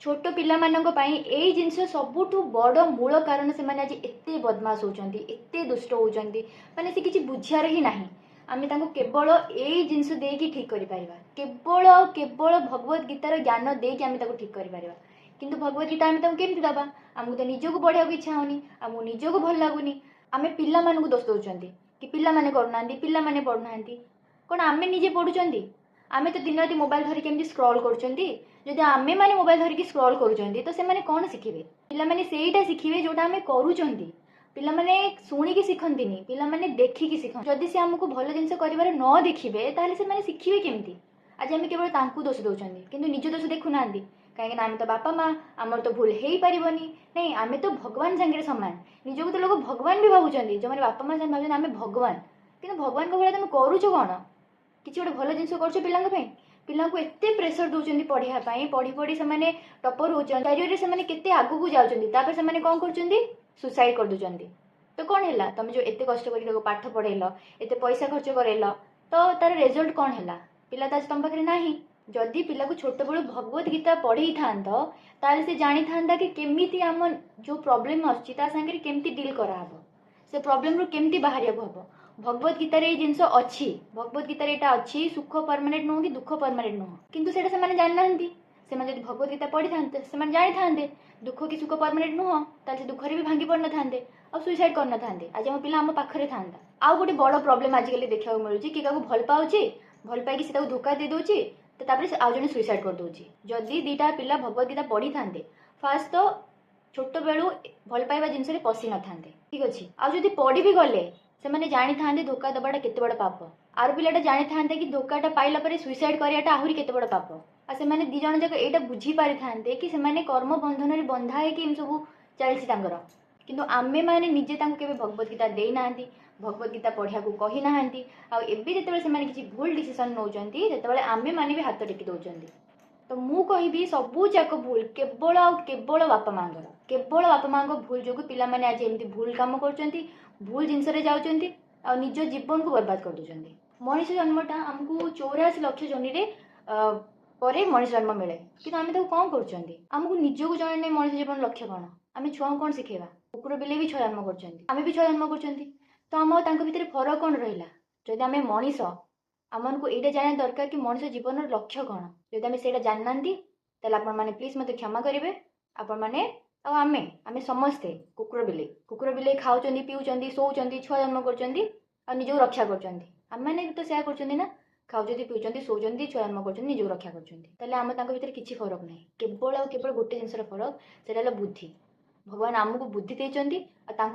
छोट पाई यही जिनस सबुठ बड़ मूल कारण से आज एत बदमाश होती एत दुष्ट होती माने से किसी बुझार ही ना आम केवल यही जिनस देकी ठीक कर केवल केवल भगवत गीतार ज्ञान देकी आम ठीक कर किंतु भगवत गीता आम केमती दबा आमको तो निजक पढ़ा इच्छा होनी आमको निजक भल लगुनि आम पिला दोष दौरान कि पिला माने करना पिला माने पढ़ुना कौन आम निजे पढ़ुं आम तो दिन राति मोबाइल धरिक एमती स्क्रॉल करुँच आमे मैंने मोबाइल धरिक स्क्रॉल करुँच तो से कौन शिखे पिला सेटा शिखे जोटा आम करुँच पिलाने शुणिकी शिखंतिनी पिलाने देखिकी शिखती जदि से आमको भल जिन कर न देखिए ताहले से शिखे केमती आज आम केवल दोष दौरान किंतु निज दोष देखुना कहीं आम तो बापा माँ आमर तो भूल हो पारनी नहीं आम तो भगवान सागर सामान निजको तो लोग भगवान भी भावुं जो मैंने बापा माँ भाव आम भगवान कि भगवान भाया तुम करुच कौन किसी गोटे भल जिन कर पिला को एत प्रेसर दौरान पढ़ाई पढ़ी पढ़ी से टपर होती कैरियर से केते आगू जाऊँच से कौन कर सुसाइड कर दूसरी तो कौन है तुम जो एत कष्ट कर पाठ पढ़ेल एत पैसा खर्च करेल तो तार रिजल्ट कौन है पिला तो आज तुम पाखे ना जदि पिला को छोट बड़ू भगवत गीता पढ़े था से जानी था कि केमिति आम जो प्रॉब्लम आसांगे केमती डील कराब से प्रॉब्लम रू केमती बाहर हम भगवत गीतार ये जिनस अच्छी भगवत गीतार यहाँ अच्छी सुख परमानेंट नुह कि दुख परमानेंट नुह किंतु से जानी ना से भगवत गीता पढ़ी था से जानी था दुख कि सुख परमानेंट नुह ताले दुखरे भी भांगी पड़ न था सुइसाइड कर न आज आम पिला आम पाखे था आउ गोटे बड़ प्रॉब्लम आजिकल देखा मिलूँ कि क्या भल पाऊँच भल पाई से धोखा दे दूसरी तो तापर आउ जन सुइसाइड कर दूसरी जदि दीटा पिला भगवत गीता पढ़ी था फास्ट तो छोट बेलू भल पाइबा जिनस पशि न था ठीक अच्छे आदि पढ़ी भी गले से जानी था धोखा दबाटा केते बड़ पाप आर पिलाटा जानी था कि धोखाटा पाइला सुइसाइड कराटा आहरी केते बड़ पाप आ से दी जन जाक यहाँ बुझी पारि था कि से कर्म बंधन में बंधा है कि सब चलती किंतु आमे मैंने निजे केवे भगवत गीता देना भगवत गीता पढ़ा को कही ना आते किसी भूल डिसीजन नौकरी जो आमे मैंने भी हाथ टेकी दौरान तो मु कहि सबू जाक भूल केवल केवल बापा माँ केवल बापा माँ भूल जो पिला माने आज एमती भूल काम कर भूल जिनस जाऊँच आ निज जीवन को बर्बाद कर दूसरी मनीष जन्मटा आमको 84 लक्ष जोनि पर मनीष जन्म मिले कि आम कौन करमको निजक जन मनीष जीवन लक्ष्य कौन आम छुआ कौन शिखेबा कुकुर बिले भी 6 जन्म कर भी 6 जन्म कर तो आम भितर फरक कौन रहा जदि आम मनीष आमको यहाँ जाना दरकार कि मनीष जीवन लक्ष्य कौन जदि आम से जानना तेल आपने प्लीज मत क्षमा करेंगे आपण मैंने आमे आमे समस्ते कुकुर बिले खाऊँ पीऊँ शोचती 6 जन्म कर निजक रक्षा करने तो सेया कर खाऊँ पीऊँ शोचती 6 जन्म कर निजक रक्षा कर आम भर किसी फरक ना केवल आ केवल गोटे जिनसर फरक से बुद्धि भगवान आमको बुद्धि देते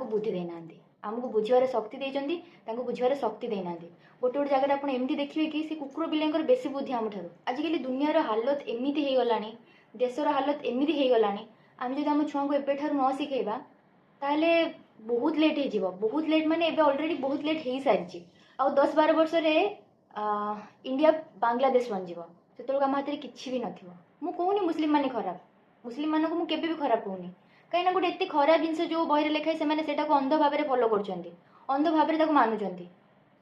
बुद्धि देना आमको बुझार शक्ति देते बुझार शक्ति देना गोटे गोटे जगह आप एमती देखिए कि से कुकुर बिलेंर बेसी बुद्धि आम ठार आजिकल दुनियार हालत एमती हो गलानी देशर हालत एमती हो गलानी आम जब आम छुआ को एबेठार न शिखेबा ताहले बहुत लेट हो बहुत लेट माने एबे ऑलरेडी बहुत लेट हो सारी आ 10-12 वर्ष रे इंडिया बांग्लादेश बन जीव से आम हाथ में किसी भी नथिबो मु कहूनी मुस्लिम माने खराब मुस्लिम मानक मु केबे भी खराब कहूनी कहीं गोटे एत खराब जिनस जो बही लिखाई से अंध भाव में फॉलो कर अंध भाव में मानुंट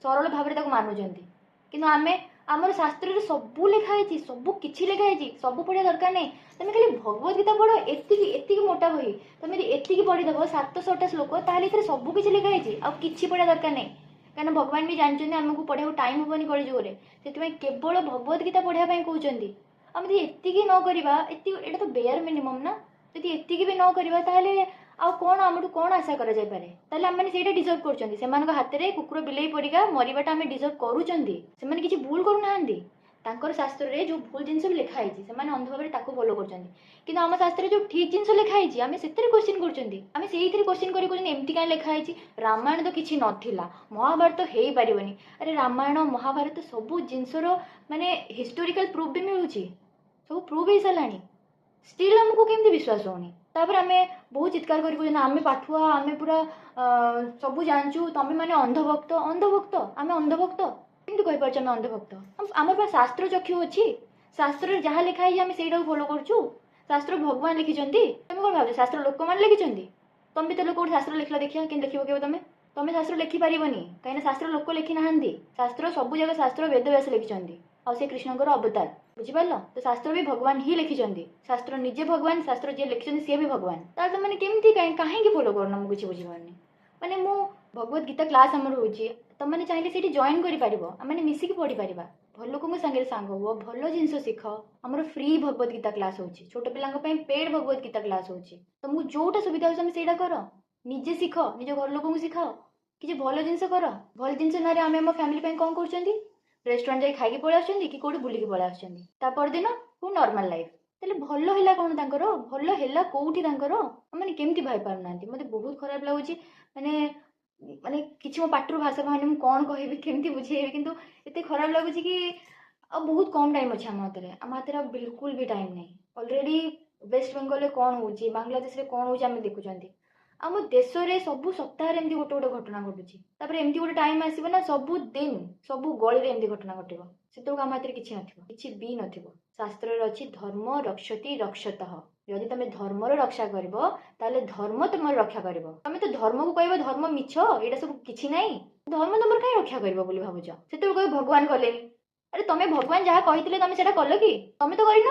सरल भाव में मानुंट कि आम आमर शास्त्र सबू लिखाई सबू किसी लिखाई सब पढ़ा दरकार नहीं तुम खाली भगवत गीता पढ़ एति मोटा बही तुम एति पढ़ीदेव 700टा श्लोक ताहले सबू किसी लिखाई आछि पढ़ा दरकार नहीं कहीं भगवान भी जानते आमको पढ़ा टाइम हेनी कल जुगे से केवल भगवत गीता पढ़ाई कहते आम एति न करवा एटा तो बेयर मिनिमम ना जदि एति भी न करवा ताहले आ कौन आम कौन आशा करें आम मैंने डिजर्व कर हाथ में कुकुर बिले परिका मरवाटा आम डिजर्व करुँच किसी भूल करूना शास्त्र में जो भूल जिन लिखाई से अंध भाव में फॉलो कर आम शास्त्र जो ठीक जिन लिखाई आम से क्वेश्चन करें से क्वेश्चन करमती कहीं लिखाई रामायण तो किसी नाला महाभारत तो हो पारनि अरे रामायण महाभारत सब जिनसर माने हिस्टोरिकल प्रूफ भी मिलूँ सब प्रूफ हो सारा स्टिल आमको केमती विश्वास होनी आम बहुत चित्कार आम पाठुआ आम पूरा सब जानचु तुम मैंने अंधभक्त अंधभक्त आम अंधभक्त कमी कहीपर आम अंधभक्त आम शास्त्र चक्षु अच्छी शास्त्र जहाँ लिखाई आम से फॉलो करुँ शास्त्र भगवान लिखिं तुम कौन भाव शास्त्र लोक मैंने लिखिं तुम भी तो लोग शास्त्र लिखला देखिए कि लिखो के तुम शास्त्र लिखिपारनी कहीं शास्त्र लोक लिखी ना शास्त्र सब जगह शास्त्र वेद व्यास लिखिं आ से कृष्णकर अवतार ବୁଝିପାରିଲ? ତ ଶାସ୍ତ୍ର ବି ଭଗବାନ ହିଁ ଲେଖିଛନ୍ତି। ଶାସ୍ତ୍ର ନିଜେ ଭଗବାନ, ଶାସ୍ତ୍ର ଯିଏ ଲେଖିଛନ୍ତି ସିଏ ବି ଭଗବାନ। ତାହେଲେ ତମେ କେମିତି କାହିଁକି ଫଲୋ କରୁନ ମୁଁ କିଛି ବୁଝିପାରୁନି। ମାନେ ମୁଁ ଭଗବତ ଗୀତା କ୍ଲାସ୍ ଆମର ହେଉଛି, ତମେ ଚାହିଁଲେ ସେଇଠି ଜଏନ୍ କରିପାରିବ, ଆମେ ମିଶିକି ପଢ଼ିପାରିବା। ଭଲ ଲୋକଙ୍କ ସାଙ୍ଗରେ ସାଙ୍ଗ ହୁଅ, ଭଲ ଜିନିଷ ଶିଖ। ଆମର ଫ୍ରି ଭଗବତ ଗୀତା କ୍ଲାସ୍ ହେଉଛି, ଛୋଟ ପିଲାଙ୍କ ପାଇଁ ପେଡ୍ ଭଗବତ ଗୀତା କ୍ଲାସ୍ ହେଉଛି। ତମକୁ ଯୋଉଟା ସୁବିଧା ହେଉଛି ତମେ ସେଇଟା କର, ନିଜେ ଶିଖ, ନିଜ ଘର ଲୋକଙ୍କୁ ଶିଖାଅ, କିଛି ଭଲ ଜିନିଷ କର। ଭଲ ଜିନିଷ ନାଁରେ ଆମେ ଆମ ଫ୍ୟାମିଲି ପାଇଁ କ'ଣ କରୁଛନ୍ତି? ରେଷ୍ଟୁରାଣ୍ଟ ଯାଇ ଖାଇକି ପଳେଇ ଆସୁଛନ୍ତି କି କୋଉଠି ବୁଲିକି ପଳେଇ ଆସୁଛନ୍ତି, ତା ପରଦିନ ପୁଣି ନର୍ମାଲ ଲାଇଫ୍। ତାହେଲେ ଭଲ ହେଲା କ'ଣ ତାଙ୍କର? ଭଲ ହେଲା କୋଉଠି ତାଙ୍କର? ମାନେ କେମିତି ଭାବି ପାରୁନାହାନ୍ତି? ମୋତେ ବହୁତ ଖରାପ ଲାଗୁଛି। ମାନେ ମାନେ କିଛି ମୋ ପାଟିରୁ ଭାଷା ବାହାରୁନି, ମୁଁ କ'ଣ କହିବି, କେମିତି ବୁଝେଇବି, କିନ୍ତୁ ଏତେ ଖରାପ ଲାଗୁଛି କି ଆଉ ବହୁତ କମ୍ ଟାଇମ୍ ଅଛି ଆମ ହାତରେ ଆଉ ବିଲକୁଲ ବି ଟାଇମ୍ ନାହିଁ। ଅଲରେଡ଼ି ୱେଷ୍ଟ ବେଙ୍ଗଲରେ କ'ଣ ହେଉଛି, ବାଂଲାଦେଶରେ କ'ଣ ହେଉଛି ଆମେ ଦେଖୁଛନ୍ତି। ଆମ ଦେଶରେ ସବୁ ସପ୍ତାହରେ ଏମିତି ଗୋଟେ ଗୋଟେ ଘଟଣା ଘଟୁଛି। ତାପରେ ଏମିତି ଗୋଟେ ଟାଇମ୍ ଆସିବ ନା, ସବୁଦିନ ସବୁ ଗଳିରେ ଏମିତି ଘଟଣା ଘଟିବ। ସେତେବେଳକୁ ଆମ ହାତରେ କିଛି ନଥିବ, କିଛି ବି ନଥିବ। ଶାସ୍ତ୍ରରେ ଅଛି ଧର୍ମ ରକ୍ଷତି ରକ୍ଷତଃ। ଯଦି ତମେ ଧର୍ମର ରକ୍ଷା କରିବ ତାହେଲେ ଧର୍ମ ତମର ରକ୍ଷା କରିବ। ତମେ ତ ଧର୍ମକୁ କହିବ ଧର୍ମ ମିଛ, ଏଇଟା ସବୁ କିଛି ନାହିଁ, ଧର୍ମ ତମର କାହିଁ ରକ୍ଷା କରିବ ବୋଲି ଭାବୁଛ? ସେତେବେଳକୁ କହିବ ଭଗବାନ କଲେନି। ଆରେ ତମେ ଭଗବାନ ଯାହା କହିଥିଲେ ତମେ ସେଟା କଲ କି? ତମେ ତ କରିନ,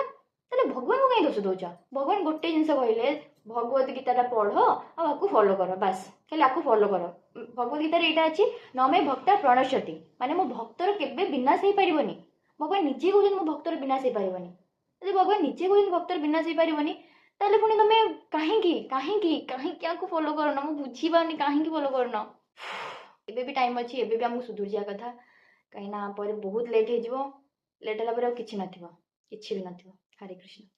ତାହେଲେ ଭଗବାନଙ୍କୁ କାହିଁ ଦୋଷ ଦଉଛ? ଭଗବାନ ଗୋଟେ ଜିନିଷ କହିଲେ, ଭଗବତ ଗୀତାଟା ପଢ ଆଉ ଆକୁ ଫଲୋ କର, ବାସ୍। ଖାଲି ଆକୁ ଫଲୋ କର। ଭଗବତ ଗୀତାରେ ଏଇଟା ଅଛି, ନମେ ଭକ୍ତା ପ୍ରଣଶ୍ୟତି, ମାନେ ମୋ ଭକ୍ତର କେବେ ବିନାଶ ହେଇପାରିବନି। ଭଗବାନ ନିଜେ କହୁଛନ୍ତି ମୋ ଭକ୍ତର ବିନାଶ ହେଇପାରିବନି। ଯଦି ଭଗବାନ ନିଜେ କହୁଛନ୍ତି ଭକ୍ତର ବିନାଶ ହେଇପାରିବନି, ତାହେଲେ ପୁଣି ତମେ କାହିଁକି କାହିଁକି କାହିଁକି ଆକୁ ଫଲୋ କରୁନ? ମୁଁ ବୁଝିପାରୁନି କାହିଁକି ଫଲୋ କରୁନ। ଏବେ ବି ଟାଇମ୍ ଅଛି, ଏବେ ବି ଆମକୁ ସୁଧୁରିଯିବା କଥା, କାହିଁକି ନା ପରେ ବହୁତ ଲେଟ୍ ହେଇଯିବ। ଲେଟ୍ ହେଲା ପରେ ଆଉ କିଛି ନଥିବ, କିଛି ବି ନଥିବ। ହରେ କୃଷ୍ଣ।